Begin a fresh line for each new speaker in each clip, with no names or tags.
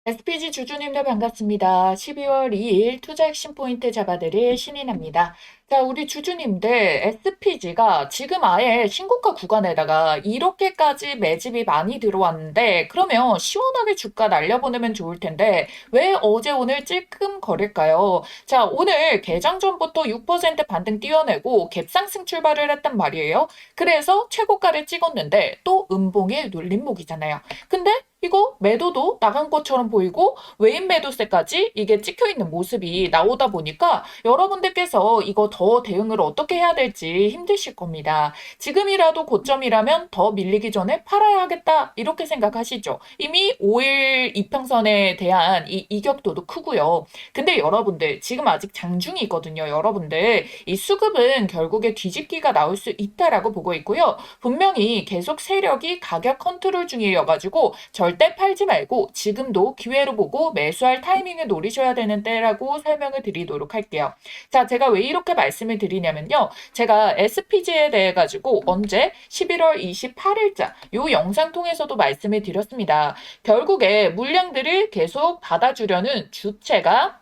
SPG 주주님들 반갑습니다. 12월 2일 투자 핵심 포인트 잡아드릴 신인입니다. 자, 우리 주주님들 SPG가 지금 아예 신고가 구간에다가 이렇게까지 매집이 많이 들어왔는데 그러면 시원하게 주가 날려보내면 좋을 텐데 왜 어제 오늘 찔끔거릴까요? 자, 오늘 개장 전부터 6% 반등 띄워내고 갭상승 출발을 했단 말이에요. 그래서 최고가를 찍었는데 또 음봉의 눌림목이잖아요. 근데 이거 매도도 나간 것처럼 보이고 외인 매도세까지 이게 찍혀 있는 모습이 나오다 보니까 여러분들께서 이거 더 대응을 어떻게 해야 될지 힘드실 겁니다. 지금이라도 고점이라면 더 밀리기 전에 팔아야 하겠다 이렇게 생각하시죠. 이미 5일 이평선에 대한 이 이격도도 크고요. 근데 여러분들 지금 아직 장중이거든요. 여러분들 이 수급은 결국에 뒤집기가 나올 수 있다라고 보고 있고요. 분명히 계속 세력이 가격 컨트롤 중이어가지고 절대 팔지 말고 지금도 기회로 보고 매수할 타이밍을 노리셔야 되는 때라고 설명을 드리도록 할게요. 자, 제가 왜 이렇게 말씀을 드리냐면요. 제가 SPG에 대해 가지고 언제 11월 28일자 요 영상 통해서도 말씀을 드렸습니다. 결국에 물량들을 계속 받아주려는 주체가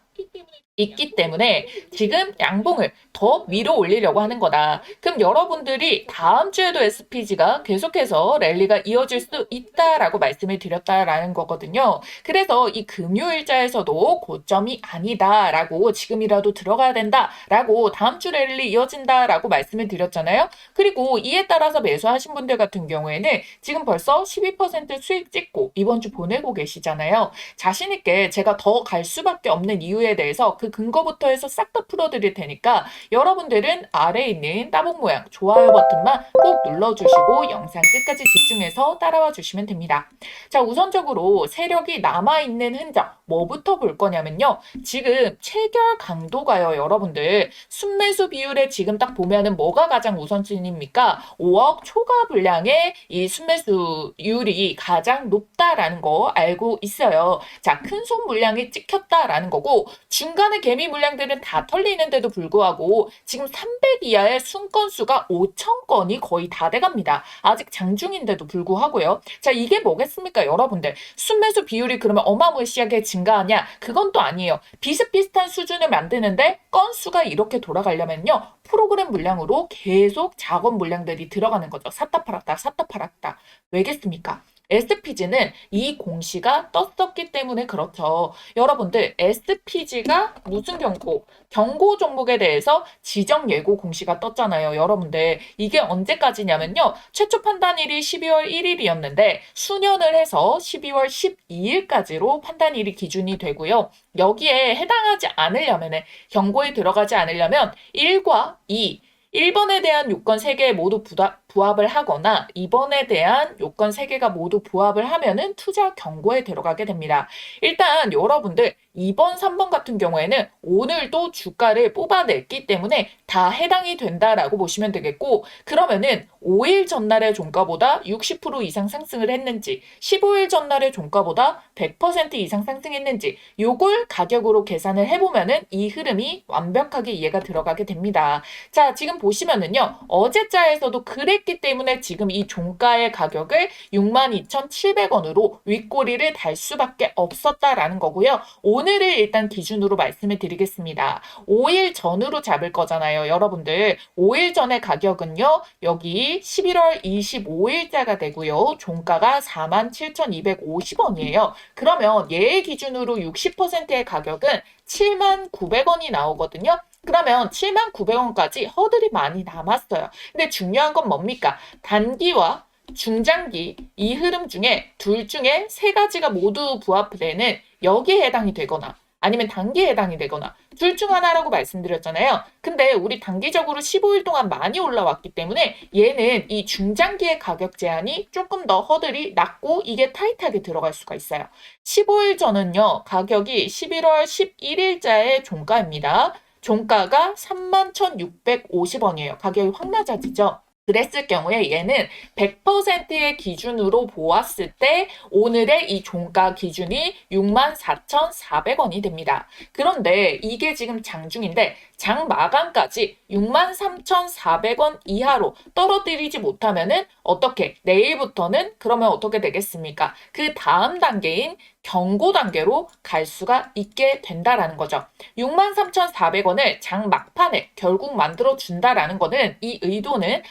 있기 때문에 지금 양봉을 더 위로 올리려고 하는 거다. 그럼 여러분들이 다음 주에도 SPG가 계속해서 랠리가 이어질 수 있다라고 말씀을 드렸다라는 거거든요. 그래서 이 금요일자에서도 고점이 아니다라고 지금이라도 들어가야 된다라고 다음 주 랠리 이어진다라고 말씀을 드렸잖아요. 그리고 이에 따라서 매수하신 분들 같은 경우에는 지금 벌써 12% 수익 찍고 이번 주 보내고 계시잖아요. 자신 있게 제가 더 갈 수밖에 없는 이유에 대해서 그 근거부터 해서 싹 다 풀어드릴 테니까 여러분들은 아래에 있는 따봉 모양 좋아요 버튼만 꼭 눌러주시고 영상 끝까지 집중해서 따라와 주시면 됩니다. 자, 우선적으로 세력이 남아있는 흔적 뭐부터 볼 거냐면요. 지금 체결 강도가요. 여러분들 순매수 비율에 지금 딱 보면은 뭐가 가장 우선순위입니까? 5억 초과 분량의 이 순매수율이 가장 높다라는 거 알고 있어요. 자, 큰 손 물량이 찍혔다라는 거고 중간에 개미 물량들은 다 털리는데도 불구하고 지금 300 이하의 순 건수가 5천 건이 거의 다 돼갑니다. 아직 장중인데도 불구하고요. 자, 이게 뭐겠습니까, 여러분들? 순매수 비율이 그러면 어마무시하게 증가하냐? 그건 또 아니에요. 비슷비슷한 수준을 만드는데 건수가 이렇게 돌아가려면요. 프로그램 물량으로 계속 작업 물량들이 들어가는 거죠. 샀다 팔았다, 샀다 팔았다. 왜겠습니까? SPG는 이 공시가 떴었기 때문에 그렇죠. 여러분들 SPG가 무슨 경고? 경고 종목에 대해서 지정 예고 공시가 떴잖아요. 여러분들 이게 언제까지냐면요. 최초 판단일이 12월 1일이었는데 수년을 해서 12월 12일까지로 판단일이 기준이 되고요. 여기에 해당하지 않으려면 경고에 들어가지 않으려면 1과 2 1번에 대한 요건 3개 모두 부합을 하거나 2번에 대한 요건 3개가 모두 부합을 하면은 투자 경고에 들어가게 됩니다. 일단 여러분들 2번, 3번 같은 경우에는 오늘도 주가를 뽑아냈기 때문에 다 해당이 된다라고 보시면 되겠고 그러면은 5일 전날의 종가보다 60% 이상 상승을 했는지 15일 전날의 종가보다 100% 이상 상승했는지 요걸 가격으로 계산을 해보면은 이 흐름이 완벽하게 이해가 들어가게 됩니다. 자, 지금 보시면은요. 어제자에서도 그랬기 때문에 지금 이 종가의 가격을 62,700원으로 윗꼬리를 달 수밖에 없었다라는 거고요. 오늘을 일단 기준으로 말씀을 드리겠습니다. 5일 전으로 잡을 거잖아요. 여러분들 5일 전의 가격은요. 여기 11월 25일자가 되고요. 종가가 47,250원이에요. 그러면 얘의 기준으로 60%의 가격은 79,000원이 나오거든요. 그러면 79,000원까지 허들이 많이 남았어요. 근데 중요한 건 뭡니까? 단기와 중장기 이 흐름 중에 둘 중에 세 가지가 모두 부합되는 여기에 해당이 되거나 아니면 단기에 해당이 되거나 둘 중 하나라고 말씀드렸잖아요. 근데 우리 단기적으로 15일 동안 많이 올라왔기 때문에 얘는 이 중장기의 가격 제한이 조금 더 허들이 낮고 이게 타이트하게 들어갈 수가 있어요. 15일 전은요. 가격이 11월 11일자의 종가입니다. 종가가 31,650원이에요. 가격이 확 낮아지죠. 그랬을 경우에 얘는 100%의 기준으로 보았을 때 오늘의 이 종가 기준이 64,400원이 됩니다. 그런데 이게 지금 장중인데 장 마감까지 63,400원 이하로 떨어뜨리지 못하면은 어떻게 내일부터는 그러면 어떻게 되겠습니까? 그 다음 단계인 경고 단계로 갈 수가 있게 된다라는 거죠. 63,400원을 장 막판에 결국 만들어 준다라는 거는 이 의도는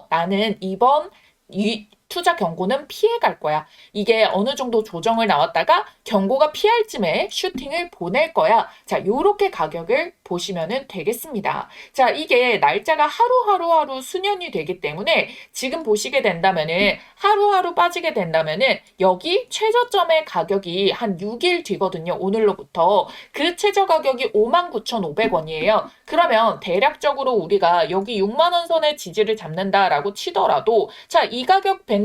나는 이번 투자 경고는 피해갈 거야. 이게 어느 정도 조정을 나왔다가 경고가 피할 쯤에 슈팅을 보낼 거야. 자, 요렇게 가격을 보시면 되겠습니다. 자, 이게 날짜가 하루하루 수년이 되기 때문에 지금 보시게 된다면은 하루하루 빠지게 된다면은 여기 최저점의 가격이 한 6일 뒤거든요. 오늘로부터. 그 최저 가격이 59,500원이에요. 그러면 대략적으로 우리가 여기 6만 원 선의 지지를 잡는다라고 치더라도 자, 이 가격 밴드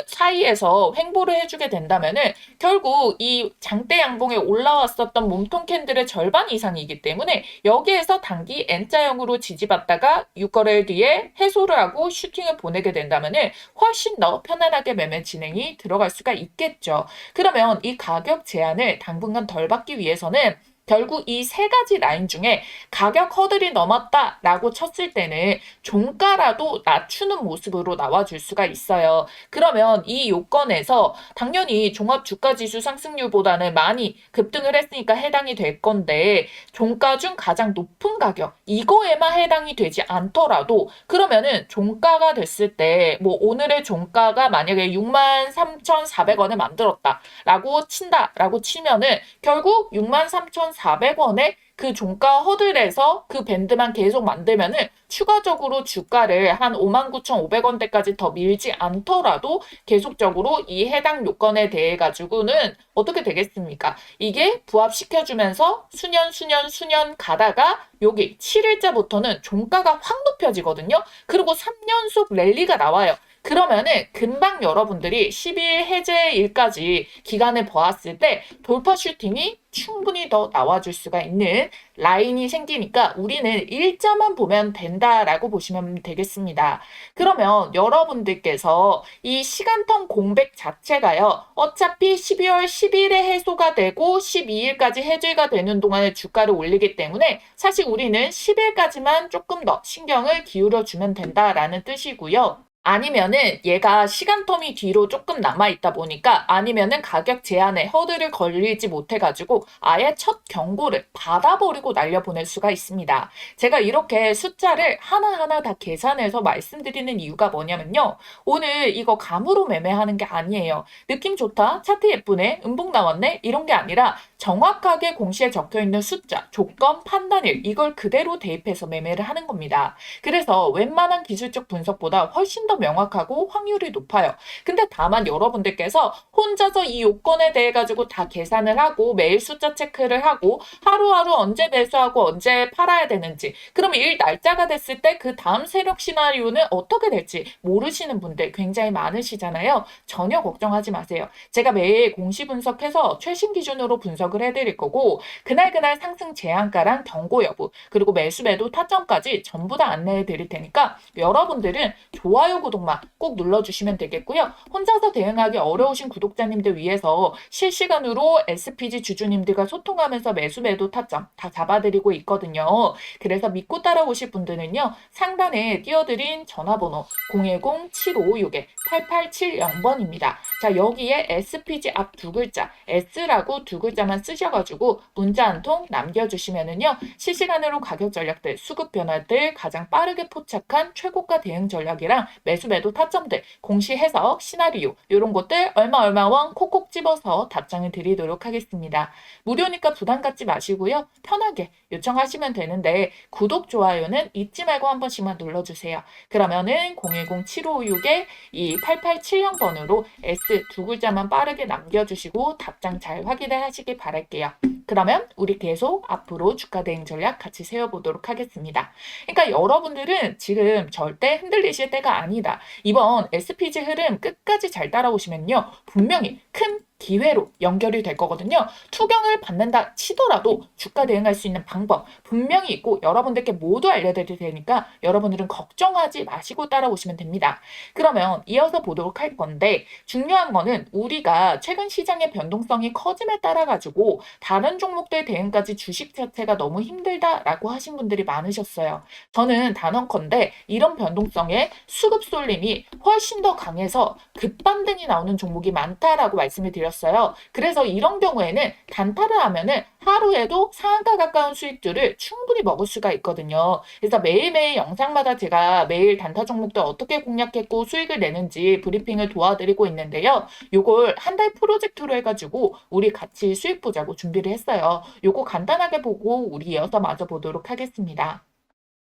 사이에서 횡보를 해주게 된다면은 결국 이 장대 양봉에 올라왔었던 몸통 캔들의 절반 이상이기 때문에 여기에서 단기 N자형으로 지지받다가 6거래일 뒤에 해소를 하고 슈팅을 보내게 된다면은 훨씬 더 편안하게 매매 진행이 들어갈 수가 있겠죠. 그러면 이 가격 제한을 당분간 덜 받기 위해서는 결국 이 세 가지 라인 중에 가격 허들이 넘었다라고 쳤을 때는 종가라도 낮추는 모습으로 나와줄 수가 있어요. 그러면 이 요건에서 당연히 종합주가지수 상승률보다는 많이 급등을 했으니까 해당이 될 건데 종가 중 가장 높은 가격 이거에만 해당이 되지 않더라도 그러면은 종가가 됐을 때 뭐 오늘의 종가가 만약에 63,400원을 만들었다라고 친다라고 치면은 결국 63,400원에 그 종가 허들에서 그 밴드만 계속 만들면은 추가적으로 주가를 한 59,500원대까지 더 밀지 않더라도 계속적으로 이 해당 요건에 대해 가지고는 어떻게 되겠습니까? 이게 부합시켜주면서 수년 가다가 여기 7일자부터는 종가가 확 높여지거든요. 그리고 3연속 랠리가 나와요. 그러면은 금방 여러분들이 12일 해제일까지 기간을 보았을 때 돌파 슈팅이 충분히 더 나와줄 수가 있는 라인이 생기니까 우리는 일자만 보면 된다라고 보시면 되겠습니다. 그러면 여러분들께서 이 시간텀 공백 자체가요. 어차피 12월 10일에 해소가 되고 12일까지 해제가 되는 동안에 주가를 올리기 때문에 사실 우리는 10일까지만 조금 더 신경을 기울여주면 된다라는 뜻이고요. 아니면은 얘가 시간텀이 뒤로 조금 남아있다 보니까 아니면은 가격 제한에 허들을 걸리지 못해가지고 아예 첫 경고를 받아버리고 날려보낼 수가 있습니다. 제가 이렇게 숫자를 하나하나 다 계산해서 말씀드리는 이유가 뭐냐면요. 오늘 이거 감으로 매매하는 게 아니에요. 느낌 좋다, 차트 예쁘네, 음봉 나왔네 이런 게 아니라 정확하게 공시에 적혀있는 숫자, 조건, 판단일 이걸 그대로 대입해서 매매를 하는 겁니다. 그래서 웬만한 기술적 분석보다 훨씬 더 명확하고 확률이 높아요. 근데 다만 여러분들께서 혼자서 이 요건에 대해 가지고 다 계산을 하고 매일 숫자 체크를 하고 하루하루 언제 매수하고 언제 팔아야 되는지 그럼 일 날짜가 됐을 때 그 다음 세력 시나리오는 어떻게 될지 모르시는 분들 굉장히 많으시잖아요. 전혀 걱정하지 마세요. 제가 매일 공시 분석해서 최신 기준으로 분석을 해드릴 거고 그날 상승 제한가랑 경고 여부 그리고 매수 매도 타점까지 전부 다 안내해 드릴 테니까 여러분들은 좋아요 구독만 꼭 눌러주시면 되겠고요. 혼자서 대응하기 어려우신 구독자님들 위해서 실시간으로 SPG 주주님들과 소통하면서 매수 매도 타점 다 잡아드리고 있거든요. 그래서 믿고 따라오실 분들은요. 상단에 띄워드린 전화번호 010-7556-8870번입니다. 자, 여기에 SPG 앞 두 글자 S라고 두 글자만 쓰셔가지고 문자 한 통 남겨주시면은요. 실시간으로 가격 전략들, 수급 변화들 가장 빠르게 포착한 최고가 대응 전략이랑 매수 매도 타점들, 공시 해석, 시나리오 이런 것들 얼마원 콕콕 집어서 답장을 드리도록 하겠습니다. 무료니까 부담 갖지 마시고요. 편하게 요청하시면 되는데 구독, 좋아요는 잊지 말고 한 번씩만 눌러주세요. 그러면은 010-7561-8870번으로 S 두 글자만 빠르게 남겨주시고 답장 잘 확인을 하시길 바랄게요. 그러면 우리 계속 앞으로 주가 대응 전략 같이 세워보도록 하겠습니다. 그러니까 여러분들은 지금 절대 흔들리실 때가 아니다. 이번 SPG 흐름 끝까지 잘 따라오시면요. 분명히 큰 기회로 연결이 될 거거든요. 투경을 받는다 치더라도 주가 대응할 수 있는 방법 분명히 있고 여러분들께 모두 알려드릴 테니까 여러분들은 걱정하지 마시고 따라오시면 됩니다. 그러면 이어서 보도록 할 건데 중요한 거는 우리가 최근 시장의 변동성이 커짐에 따라 가지고 다른 종목들 대응까지 주식 자체가 너무 힘들다라고 하신 분들이 많으셨어요. 저는 단언컨대 이런 변동성에 수급 쏠림이 훨씬 더 강해서 급반등이 나오는 종목이 많다라고 말씀을 드렸습니다. 드렸어요. 그래서 이런 경우에는 단타를 하면은 하루에도 상한가 가까운 수익들을 충분히 먹을 수가 있거든요. 그래서 매일매일 영상마다 제가 매일 단타 종목들 어떻게 공략했고 수익을 내는지 브리핑을 도와드리고 있는데요. 요걸 한 달 프로젝트로 해가지고 우리 같이 수익 보자고 준비를 했어요. 요거 간단하게 보고 우리 이어서 마저 보도록 하겠습니다.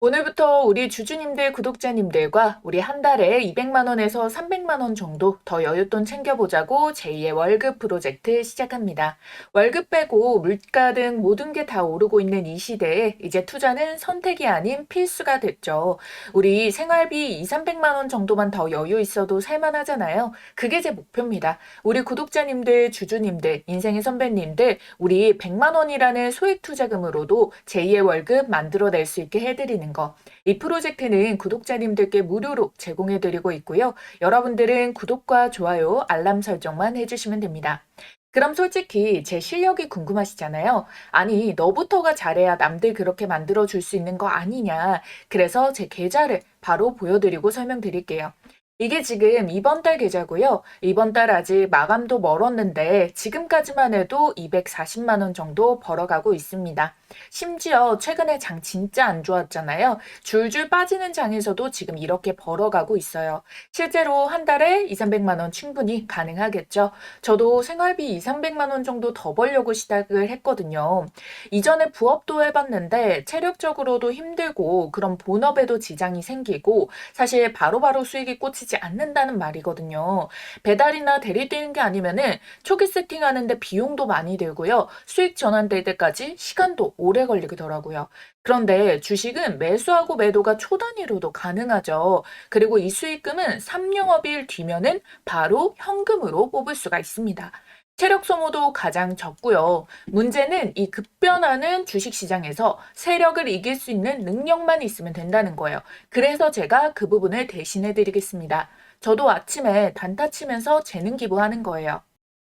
오늘부터 우리 주주님들, 구독자님들과 우리 한 달에 200만 원에서 300만 원 정도 더 여윳돈 챙겨보자고 제2의 월급 프로젝트 시작합니다. 월급 빼고 물가 등 모든 게 다 오르고 있는 이 시대에 이제 투자는 선택이 아닌 필수가 됐죠. 우리 생활비 2, 300만 원 정도만 더 여유 있어도 살만하잖아요. 그게 제 목표입니다. 우리 구독자님들, 주주님들, 인생의 선배님들, 우리 100만 원이라는 소액 투자금으로도 제2의 월급 만들어낼 수 있게 해드리는 거. 이 프로젝트는 구독자님들께 무료로 제공해드리고 있고요. 여러분들은 구독과 좋아요, 알람 설정만 해주시면 됩니다. 그럼 솔직히 제 실력이 궁금하시잖아요. 아니, 너부터가 잘해야 남들 그렇게 만들어줄 수 있는 거 아니냐. 그래서 제 계좌를 바로 보여드리고 설명드릴게요. 이게 지금 이번 달 계좌고요. 이번 달 아직 마감도 멀었는데 지금까지만 해도 240만 원 정도 벌어가고 있습니다. 심지어 최근에 장 진짜 안 좋았잖아요. 줄줄 빠지는 장에서도 지금 이렇게 벌어가고 있어요. 실제로 한 달에 2, 300만 원 충분히 가능하겠죠. 저도 생활비 2, 300만 원 정도 더 벌려고 시작을 했거든요. 이전에 부업도 해봤는데 체력적으로도 힘들고 그런 본업에도 지장이 생기고 사실 바로바로 수익이 꽂히지 않는다는 말이거든요. 배달이나 대리 뛰는 게 아니면은 초기 세팅하는데 비용도 많이 들고요. 수익 전환될 때까지 시간도 오래 걸리더라고요. 그런데 주식은 매수하고 매도가 초 단위로도 가능하죠. 그리고 이 수익금은 3영업일 뒤면은 바로 현금으로 뽑을 수가 있습니다. 체력 소모도 가장 적고요. 문제는 이 급변하는 주식시장에서 세력을 이길 수 있는 능력만 있으면 된다는 거예요. 그래서 제가 그 부분을 대신해 드리겠습니다. 저도 아침에 단타 치면서 재능 기부하는 거예요.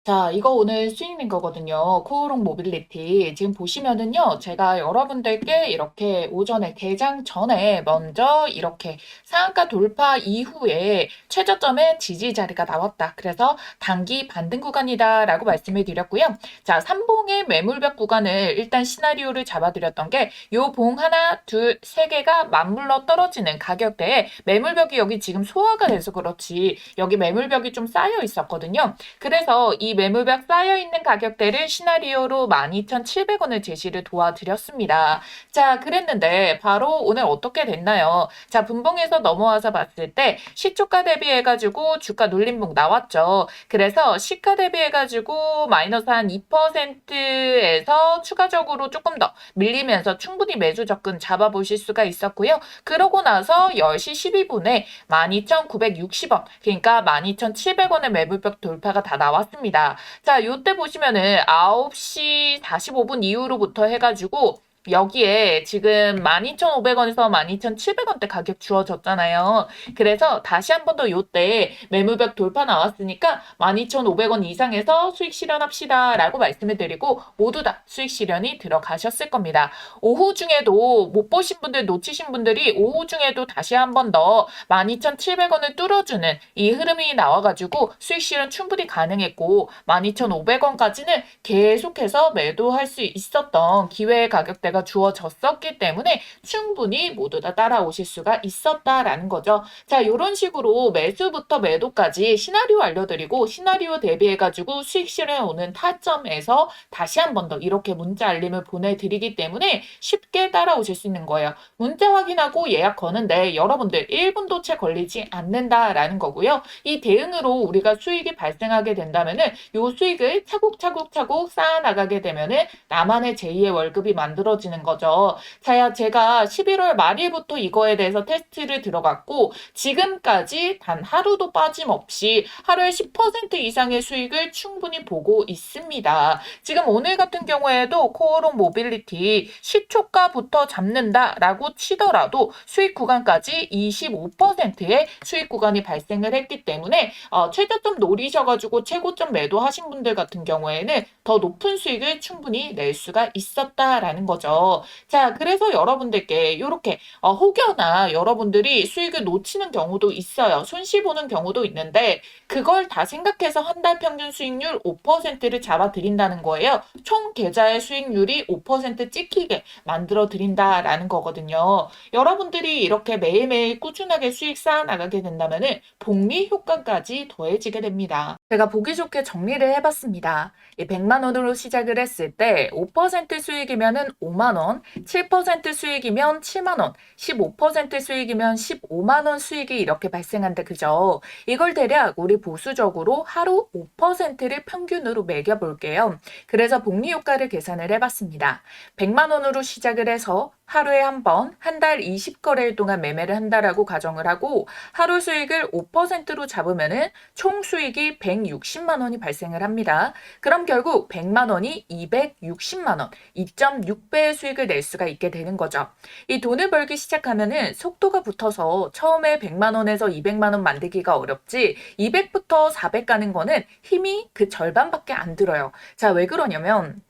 자, 이거 오늘 수익낸 거거든요. 코오롱 모빌리티. 지금 보시면은요, 제가 여러분들께 이렇게 오전에 개장 전에 먼저 이렇게 상한가 돌파 이후에 최저점의 지지 자리가 나왔다. 그래서 단기 반등 구간이다라고 말씀을 드렸고요. 자, 삼봉의 매물벽 구간을 일단 시나리오를 잡아드렸던 게 요 봉 하나, 둘, 세 개가 맞물러 떨어지는 가격대에 매물벽이 여기 지금 소화가 돼서 그렇지 여기 매물벽이 좀 쌓여 있었거든요. 그래서 이 매물벽 쌓여있는 가격대를 시나리오로 12,700원을 제시를 도와드렸습니다. 자, 그랬는데 바로 오늘 어떻게 됐나요? 자, 분봉에서 넘어와서 봤을 때 시초가 대비해가지고 주가 눌림목 나왔죠. 그래서 시가 대비해가지고 마이너스 한 2%에서 추가적으로 조금 더 밀리면서 충분히 매수 접근 잡아보실 수가 있었고요. 그러고 나서 10시 12분에 12,960원, 그러니까 12,700원의 매물벽 돌파가 다 나왔습니다. 자, 요때 보시면은 9시 45분 이후로부터 해가지고 여기에 지금 12,500원에서 12,700원대 가격 주어졌잖아요. 그래서 다시 한 번 더 요때 매물벽 돌파 나왔으니까 12,500원 이상에서 수익 실현합시다 라고 말씀을 드리고 모두 다 수익 실현이 들어가셨을 겁니다. 오후 중에도 못 보신 분들 놓치신 분들이 오후 중에도 다시 한 번 더 12,700원을 뚫어주는 이 흐름이 나와가지고 수익 실현 충분히 가능했고 12,500원까지는 계속해서 매도할 수 있었던 기회의 가격대 가 주어졌었기 때문에 충분히 모두 다 따라오실 수가 있었다라는 거죠. 자, 이런 식으로 매수부터 매도까지 시나리오 알려드리고 시나리오 대비해가지고 수익 실현 오는 타점에서 다시 한 번 더 이렇게 문자 알림을 보내드리기 때문에 쉽게 따라오실 수 있는 거예요. 문자 확인하고 예약 거는데 여러분들 1분도 채 걸리지 않는다라는 거고요. 이 대응으로 우리가 수익이 발생하게 된다면은 이 수익을 차곡차곡 쌓아나가게 되면은 나만의 제2의 월급이 만들어지는 거죠. 자, 제가 11월 말일부터 이거에 대해서 테스트를 들어갔고 지금까지 단 하루도 빠짐없이 하루에 10% 이상의 수익을 충분히 보고 있습니다. 지금 오늘 같은 경우에도 코오롱 모빌리티 시초가부터 잡는다라고 치더라도 수익 구간까지 25%의 수익 구간이 발생을 했기 때문에 최저점 노리셔가지고 최고점 매도하신 분들 같은 경우에는 더 더 높은 수익을 충분히 낼 수가 있었다라는 거죠. 자, 그래서 여러분들께 이렇게 혹여나 여러분들이 수익을 놓치는 경우도 있어요. 손실 보는 경우도 있는데 그걸 다 생각해서 한 달 평균 수익률 5%를 잡아드린다는 거예요. 총 계좌의 수익률이 5% 찍히게 만들어 드린다라는 거거든요. 여러분들이 이렇게 매일매일 꾸준하게 수익 쌓아나가게 된다면 복리 효과까지 더해지게 됩니다. 제가 보기 좋게 정리를 해봤습니다. 이 100만 원으로 시작을 했을 때 5% 수익이면은 5만 원, 7% 수익이면 7만 원, 15% 수익이면 15만 원 수익이 이렇게 발생한다. 그죠? 이걸 대략 우리 보수적으로 하루 5%를 평균으로 매겨볼게요. 그래서 복리 효과를 계산을 해봤습니다. 100만 원으로 시작을 해서 하루에 한 번, 한 달 20거래일 동안 매매를 한다라고 가정을 하고 하루 수익을 5%로 잡으면은 총 수익이 160만 원이 발생을 합니다. 그럼 결국 100만 원이 260만 원, 2.6배의 수익을 낼 수가 있게 되는 거죠. 이 돈을 벌기 시작하면은 속도가 붙어서 처음에 100만 원에서 200만 원 만들기가 어렵지 200부터 400 가는 거는 힘이 그 절반밖에 안 들어요. 자, 왜 그러냐면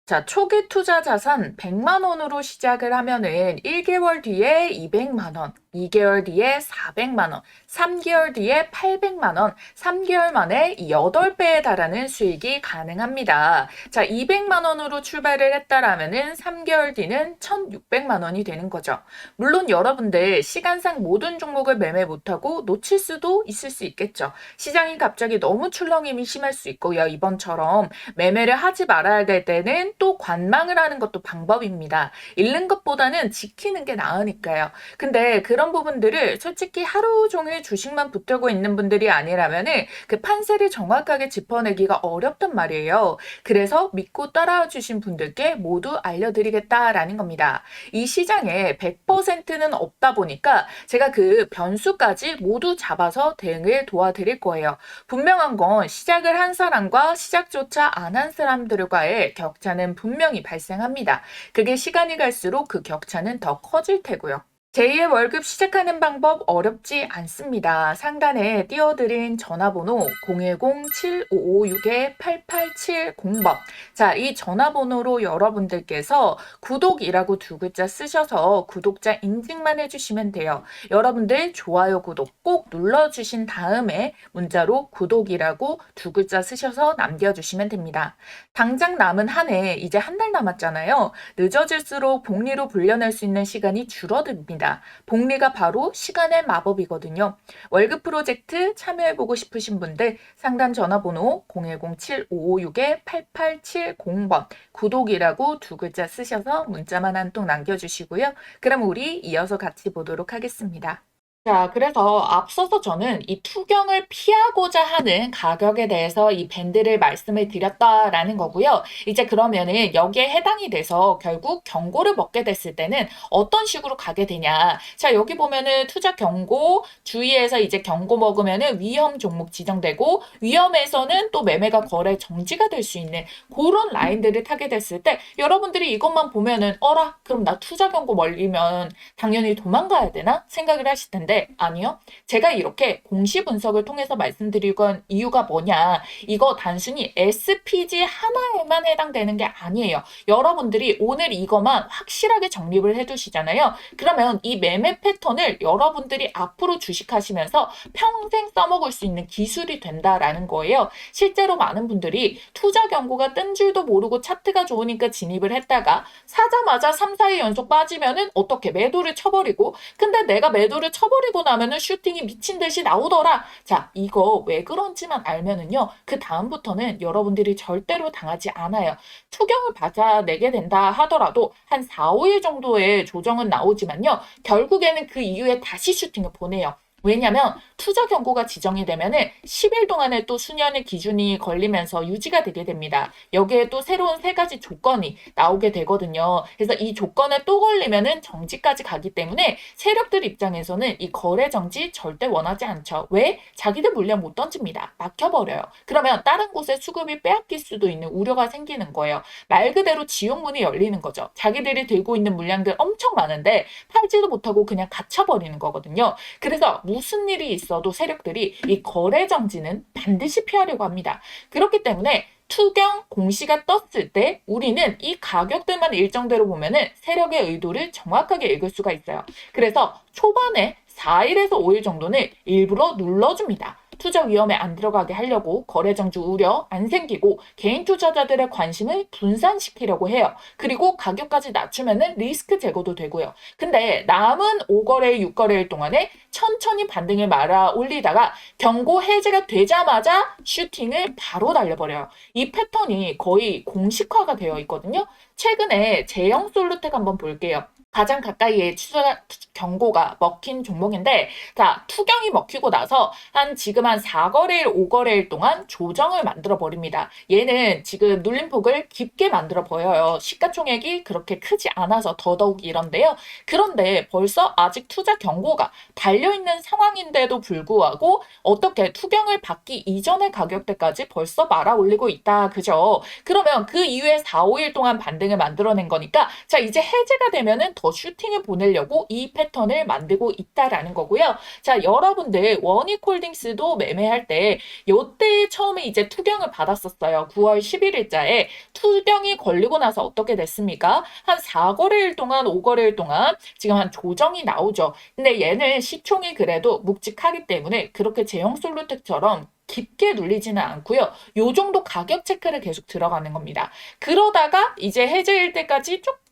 자, 초기 투자 자산 100만 원으로 시작을 하면은 1개월 뒤에 200만 원, 2개월 뒤에 400만 원, 3개월 뒤에 800만 원, 3개월 만에 8배에 달하는 수익이 가능합니다. 자, 200만 원으로 출발을 했다라면은 3개월 뒤는 1,600만 원이 되는 거죠. 물론 여러분들 시간상 모든 종목을 매매 못하고 놓칠 수도 있을 수 있겠죠. 시장이 갑자기 너무 출렁임이 심할 수 있고요. 이번처럼 매매를 하지 말아야 될 때는 또 관망을 하는 것도 방법입니다. 잃는 것보다는 지키는 게 나으니까요. 근데 그런 부분들을 솔직히 하루 종일 주식만 붙들고 있는 분들이 아니라면은 그 판세를 정확하게 짚어내기가 어렵단 말이에요. 그래서 믿고 따라와 주신 분들께 모두 알려드리겠다라는 겁니다. 이 시장에 100%는 없다 보니까 제가 그 변수까지 모두 잡아서 대응을 도와드릴 거예요. 분명한 건 시작을 한 사람과 시작조차 안 한 사람들과의 격차는 분명히 발생합니다. 그게 시간이 갈수록 그 격차는 더 커질 테고요. 제2의 월급 시작하는 방법 어렵지 않습니다. 상단에 띄워드린 전화번호 010-7556-8870번. 자, 이 전화번호로 여러분들께서 구독이라고 두 글자 쓰셔서 구독자 인증만 해주시면 돼요. 여러분들 좋아요, 구독 꼭 눌러주신 다음에 문자로 구독이라고 두 글자 쓰셔서 남겨주시면 됩니다. 당장 남은 한 해, 이제 한 달 남았잖아요. 늦어질수록 복리로 불려낼 수 있는 시간이 줄어듭니다. 복리가 바로 시간의 마법이거든요. 월급 프로젝트 참여해보고 싶으신 분들 상단 전화번호 010-7556-8870번 구독이라고 두 글자 쓰셔서 문자만 한 통 남겨주시고요. 그럼 우리 이어서 같이 보도록 하겠습니다. 자, 그래서 앞서서 저는 이 투경을 피하고자 하는 가격에 대해서 이 밴드를 말씀을 드렸다라는 거고요. 이제 그러면은 여기에 해당이 돼서 결국 경고를 먹게 됐을 때는 어떤 식으로 가게 되냐. 자, 여기 보면은 투자 경고, 주의해서 이제 경고 먹으면은 위험 종목 지정되고 위험에서는 또 매매가 거래 정지가 될 수 있는 그런 라인들을 타게 됐을 때 여러분들이 이것만 보면은 어라, 그럼 나 투자 경고 멀리면 당연히 도망가야 되나 생각을 하실 텐데 아니요. 제가 이렇게 공시 분석을 통해서 말씀드리건 이유가 뭐냐. 이거 단순히 SPG 하나에만 해당되는 게 아니에요. 여러분들이 오늘 이거만 확실하게 정립을 해두시잖아요. 그러면 이 매매 패턴을 여러분들이 앞으로 주식하시면서 평생 써먹을 수 있는 기술이 된다라는 거예요. 실제로 많은 분들이 투자 경고가 뜬 줄도 모르고 차트가 좋으니까 진입을 했다가 사자마자 3, 4일 연속 빠지면은 어떻게 매도를 쳐버리고 근데 내가 매도를 쳐버리고 나면은 슈팅이 미친 듯이 나오더라. 자, 이거 왜 그런지만 알면은요. 그 다음부터는 여러분들이 절대로 당하지 않아요. 투경을 받아내게 된다 하더라도 한 4, 5일 정도의 조정은 나오지만요. 결국에는 그 이후에 다시 슈팅을 보내요. 왜냐면 투자 경고가 지정이 되면은 10일 동안에 또 수년의 기준이 걸리면서 유지가 되게 됩니다. 여기에 또 새로운 3가지 조건이 나오게 되거든요. 그래서 이 조건에 또 걸리면은 정지까지 가기 때문에 세력들 입장에서는 이 거래 정지 절대 원하지 않죠. 왜? 자기들 물량 못 던집니다. 막혀버려요. 그러면 다른 곳에 수급이 빼앗길 수도 있는 우려가 생기는 거예요. 말 그대로 지옥문이 열리는 거죠. 자기들이 들고 있는 물량들 엄청 많은데 팔지도 못하고 그냥 갇혀버리는 거거든요. 그래서 무슨 일이 있어도 세력들이 이 거래 정지는 반드시 피하려고 합니다. 그렇기 때문에 투경 공시가 떴을 때 우리는 이 가격들만 일정대로 보면은 세력의 의도를 정확하게 읽을 수가 있어요. 그래서 초반에 4일에서 5일 정도는 일부러 눌러줍니다. 투자 위험에 안 들어가게 하려고 거래정지 우려 안 생기고 개인 투자자들의 관심을 분산시키려고 해요. 그리고 가격까지 낮추면은 리스크 제거도 되고요. 근데 남은 5거래일, 6거래일 동안에 천천히 반등을 말아 올리다가 경고 해제가 되자마자 슈팅을 바로 날려버려요. 이 패턴이 거의 공식화가 되어 있거든요. 최근에 제형 솔루텍 한번 볼게요. 가장 가까이에 투자 경고가 먹힌 종목인데, 자, 투경이 먹히고 나서 지금 한 4거래일, 5거래일 동안 조정을 만들어 버립니다. 얘는 지금 눌림폭을 깊게 만들어 보여요. 시가총액이 그렇게 크지 않아서 더더욱 이런데요. 그런데 벌써 아직 투자 경고가 달려있는 상황인데도 불구하고 어떻게 투경을 받기 이전의 가격대까지 벌써 말아 올리고 있다. 그죠? 그러면 그 이후에 4, 5일 동안 반등을 만들어낸 거니까, 자, 이제 해제가 되면은 더 슈팅을 보내려고 이 패턴을 만들고 있다라는 거고요. 자, 여러분들 원익홀딩스도 매매할 때 요때 처음에 이제 투경을 받았었어요. 9월 11일자에 투경이 걸리고 나서 어떻게 됐습니까? 한 4거래일 동안, 5거래일 동안 지금 한 조정이 나오죠. 근데 얘는 시총이 그래도 묵직하기 때문에 그렇게 제형 솔루텍처럼 깊게 눌리지는 않고요. 요 정도 가격 체크를 계속 들어가는 겁니다. 그러다가 이제 해제일 때까지 조금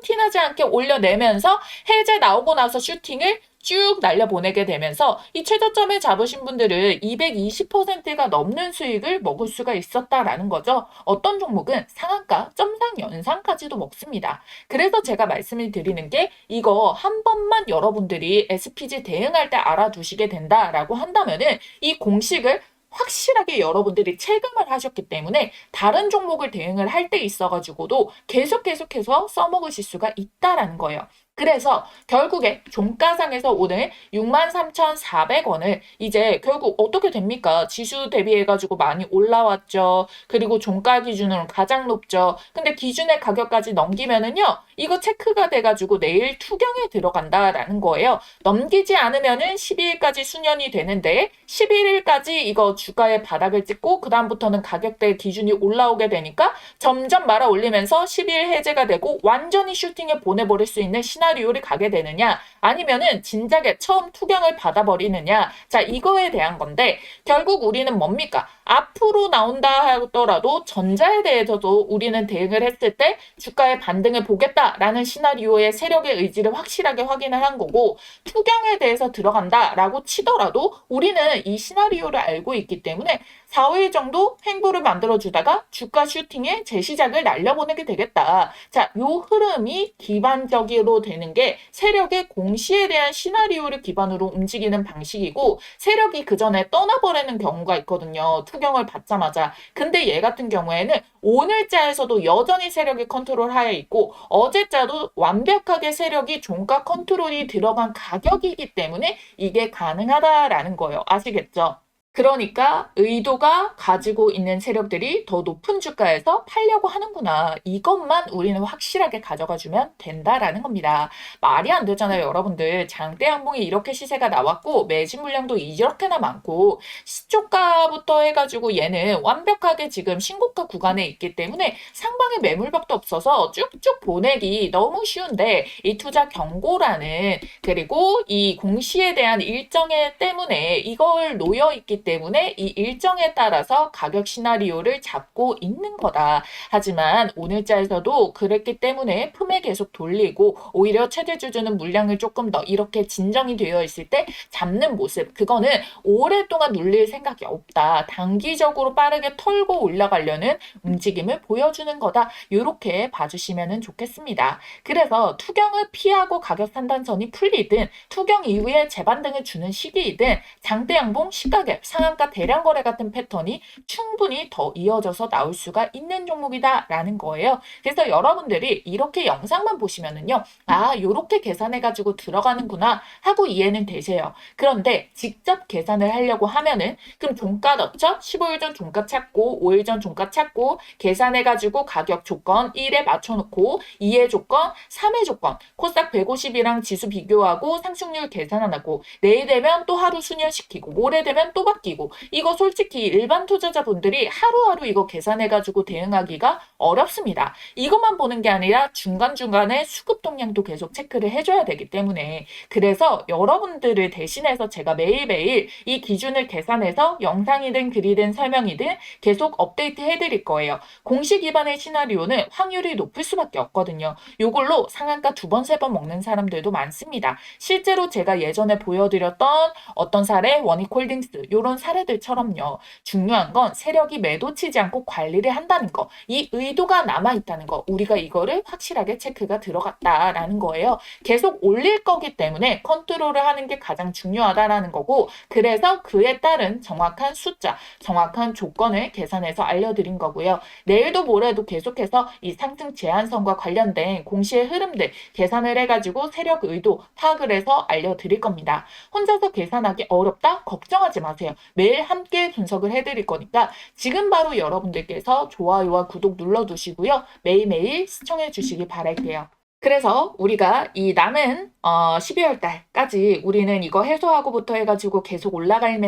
티나지 않게 올려내면서 해제 나오고 나서 슈팅을 쭉 날려보내게 되면서 이 최저점을 잡으신 분들은 220%가 넘는 수익을 먹을 수가 있었다라는 거죠. 어떤 종목은 상한가, 점상, 연상까지도 먹습니다. 그래서 제가 말씀을 드리는 게 이거 한 번만 여러분들이 SPG 대응할 때 알아두시게 된다라고 한다면은 이 공식을 확실하게 여러분들이 체감을 하셨기 때문에 다른 종목을 대응을 할 때 있어가지고도 계속해서 써먹으실 수가 있다라는 거예요. 그래서 결국에 종가상에서 오늘 63,400원을 이제 결국 어떻게 됩니까? 지수 대비해가지고 많이 올라왔죠. 그리고 종가 기준으로 가장 높죠. 근데 기준의 가격까지 넘기면은요, 이거 체크가 돼가지고 내일 투경에 들어간다라는 거예요. 넘기지 않으면은 12일까지 수년이 되는데 11일까지 이거 주가의 바닥을 찍고 그 다음부터는 가격대 기준이 올라오게 되니까 점점 말아 올리면서 12일 해제가 되고 완전히 슈팅에 보내버릴 수 있는 시나리오를 가게 되느냐, 아니면은 진작에 처음 투경을 받아버리느냐. 자, 이거에 대한 건데 결국 우리는 뭡니까? 앞으로 나온다 하더라도 전자에 대해서도 우리는 대응을 했을 때 주가의 반등을 보겠다라는 시나리오의 세력의 의지를 확실하게 확인을 한 거고, 투경에 대해서 들어간다라고 치더라도 우리는 이 시나리오를 알고 있기 때문에 4, 5일 정도 횡보를 만들어주다가 주가 슈팅에 재시작을 날려보내게 되겠다. 자, 요 흐름이 기반적으로 되는 게 세력의 공시에 대한 시나리오를 기반으로 움직이는 방식이고, 세력이 그 전에 떠나버리는 경우가 있거든요. 투경을 받자마자. 근데 얘 같은 경우에는 오늘자에서도 여전히 세력이 컨트롤하에 있고 어제자도 완벽하게 세력이 종가 컨트롤이 들어간 가격이기 때문에 이게 가능하다라는 거예요. 아시겠죠? 그러니까 의도가 가지고 있는 세력들이 더 높은 주가에서 팔려고 하는구나. 이것만 우리는 확실하게 가져가주면 된다라는 겁니다. 말이 안 되잖아요, 여러분들. 장대 양봉이 이렇게 시세가 나왔고 매진 물량도 이렇게나 많고 시초가부터 해가지고 얘는 완벽하게 지금 신고가 구간에 있기 때문에 상방에 매물벽도 없어서 쭉쭉 보내기 너무 쉬운데, 이 투자 경고라는 그리고 이 공시에 대한 일정에 때문에 이걸 놓여 있기 때문에 이 일정에 따라서 가격 시나리오를 잡고 있는 거다. 하지만 오늘자에서도 그랬기 때문에 품에 계속 돌리고 오히려 최대 주주는 물량을 조금 더 이렇게 진정이 되어 있을 때 잡는 모습, 그거는 오랫동안 눌릴 생각이 없다. 단기적으로 빠르게 털고 올라가려는 움직임을 보여주는 거다. 이렇게 봐주시면 좋겠습니다. 그래서 투경을 피하고 가격 판단선이 풀리든 투경 이후에 재반등을 주는 시기이든 장대 양봉, 시가갭, 상한가 대량 거래 같은 패턴이 충분히 더 이어져서 나올 수가 있는 종목이다라는 거예요. 그래서 여러분들이 이렇게 영상만 보시면은요, 아, 요렇게 계산해가지고 들어가는구나 하고 이해는 되세요. 그런데 직접 계산을 하려고 하면은 그럼 종가 넣죠? 15일 전 종가 찾고 5일 전 종가 찾고 계산해가지고 가격 조건 1에 맞춰놓고 2의 조건, 3의 조건, 코스닥 150이랑 지수 비교하고 상승률 계산하고 내일 되면 또 하루 수년시키고 모레 되면 또 바뀌고 바뀌고 이거 솔직히 일반 투자자분들이 하루하루 이거 계산해가지고 대응하기가 어렵습니다. 이것만 보는 게 아니라 중간중간에 수급 동향도 계속 체크를 해줘야 되기 때문에 그래서 여러분들을 대신해서 제가 매일매일 이 기준을 계산해서 영상이든 글이든 설명이든 계속 업데이트 해드릴 거예요. 공식 기반의 시나리오는 확률이 높을 수밖에 없거든요. 요걸로 상한가 2번, 3번 먹는 사람들도 많습니다. 실제로 제가 예전에 보여드렸던 어떤 사례, 원익홀딩스 이런 사례들처럼요. 중요한 건 세력이 매도 치지 않고 관리를 한다는 거. 이 의도가 남아있다는 거. 우리가 이거를 확실하게 체크가 들어갔다라는 거예요. 계속 올릴 거기 때문에 컨트롤을 하는 게 가장 중요하다라는 거고 그래서 그에 따른 정확한 숫자, 정확한 조건을 계산해서 알려드린 거고요. 내일도 모레도 계속해서 이 상승 제한선과 관련된 공시의 흐름들 계산을 해가지고 세력 의도 파악을 해서 알려드릴 겁니다. 혼자서 계산하기 어렵다? 걱정하지 마세요. 매일 함께 분석을 해드릴 거니까 지금 바로 여러분들께서 좋아요와 구독 눌러두시고요. 매일매일 시청해 주시기 바랄게요. 그래서 우리가 이 남은 12월 달까지 우리는 이거 해소하고부터 해가지고 계속 올라갈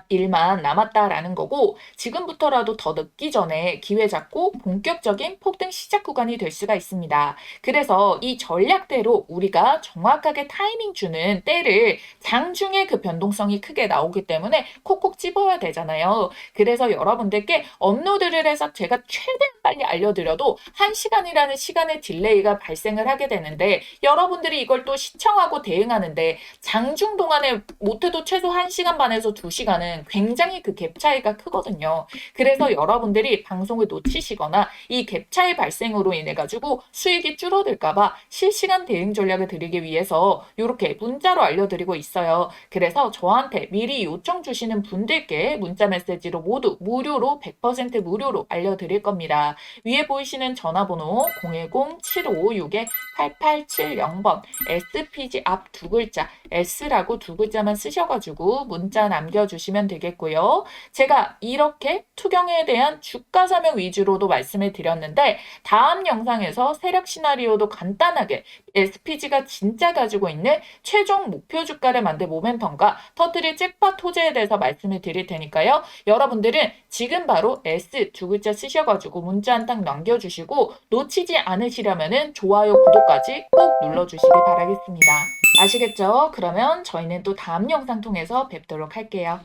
일만 남았다라는 거고 지금부터라도 더 늦기 전에 기회 잡고 본격적인 폭등 시작 구간이 될 수가 있습니다. 그래서 이 전략대로 우리가 정확하게 타이밍 주는 때를 장중에 그 변동성이 크게 나오기 때문에 콕콕 집어야 되잖아요. 그래서 여러분들께 업로드를 해서 제가 최대한 빨리 알려드려도 1시간이라는 시간의 딜레이가 발생을 하게 되는데 여러분들이 이걸 또 시청하고 대응하는데 장중 동안에 못해도 최소 1시간 반에서 2시간은 굉장히 그 갭 차이가 크거든요. 그래서 여러분들이 방송을 놓치시거나 이 갭 차이 발생으로 인해 가지고 수익이 줄어들까봐 실시간 대응 전략을 드리기 위해서 이렇게 문자로 알려드리고 있어요. 그래서 저한테 미리 요청 주시는 분들께 문자 메시지로 모두 무료로 100% 무료로 알려드릴 겁니다. 위에 보이시는 전화번호 010-7556-8870번 SPG 앞 두 글자 S라고 두 글자만 쓰셔가지고 문자 남겨주시면 되겠고요. 제가 이렇게 투경에 대한 주가 설명 위주로도 말씀을 드렸는데 다음 영상에서 세력 시나리오도 간단하게 SPG가 진짜 가지고 있는 최종 목표 주가를 만들 모멘텀과 터뜨릴 잭팟 호재에 대해서 말씀을 드릴 테니까요. 여러분들은 지금 바로 S 두 글자 쓰셔가지고 문자 한 딱 남겨주시고 놓치지 않으시려면은 좋아요, 구독까지 꼭 눌러주시기 바라겠습니다. 아시겠죠? 그러면 저희는 또 다음 영상 통해서 뵙도록 할게요.